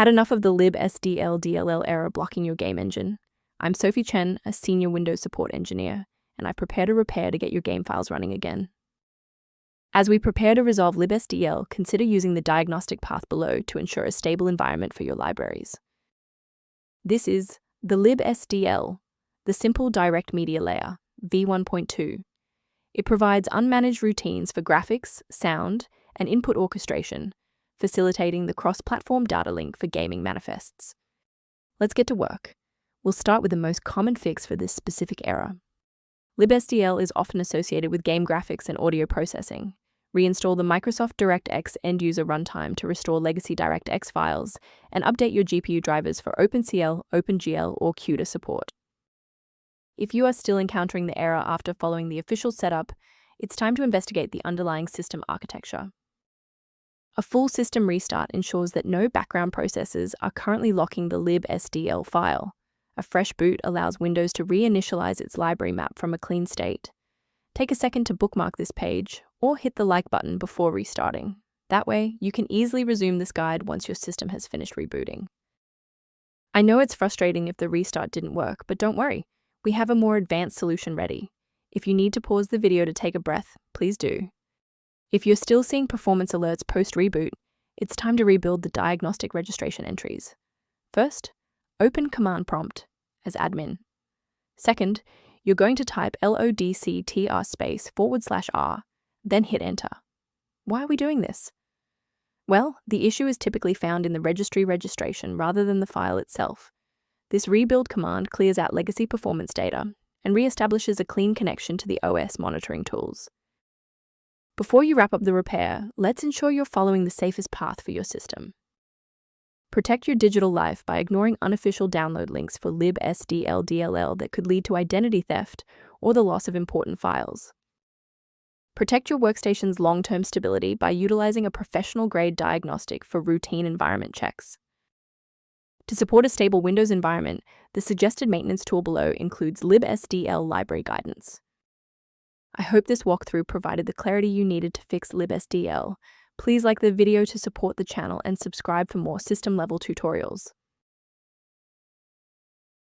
Had enough of the Libsdl.dll error blocking your game engine? I'm Sophie Chen, a senior Windows support engineer, and I've prepared a repair to get your game files running again. As we prepare to resolve libsdl, consider using the diagnostic path below to ensure a stable environment for your libraries. This is the Libsdl, the Simple DirectMedia Layer, v1.2. It provides unmanaged routines for graphics, sound, and input orchestration, facilitating the cross-platform data link for gaming manifests. Let's get to work. We'll start with the most common fix for this specific error. Libsdl is often associated with game graphics and audio processing. Reinstall the Microsoft DirectX end-user runtime to restore legacy DirectX files, and update your GPU drivers for OpenCL, OpenGL, or CUDA support. If you are still encountering the error after following the official setup, it's time to investigate the underlying system architecture. A full system restart ensures that no background processes are currently locking the libsdl file. A fresh boot allows Windows to reinitialize its library map from a clean state. Take a second to bookmark this page, or hit the like button before restarting. That way, you can easily resume this guide once your system has finished rebooting. I know it's frustrating if the restart didn't work, but don't worry. We have a more advanced solution ready. If you need to pause the video to take a breath, please do. If you're still seeing performance alerts post-reboot, it's time to rebuild the diagnostic registration entries. First, open Command Prompt as admin. Second, you're going to type lodctr/r, then hit Enter. Why are we doing this? Well, the issue is typically found in the registry registration rather than the file itself. This rebuild command clears out legacy performance data and reestablishes a clean connection to the OS monitoring tools. Before you wrap up the repair, let's ensure you're following the safest path for your system. Protect your digital life by ignoring unofficial download links for libsdl.dll that could lead to identity theft or the loss of important files. Protect your workstation's long-term stability by utilizing a professional-grade diagnostic for routine environment checks. To support a stable Windows environment, the suggested maintenance tool below includes Libsdl library guidance. I hope this walkthrough provided the clarity you needed to fix libsdl. Please like the video to support the channel and subscribe for more system-level tutorials.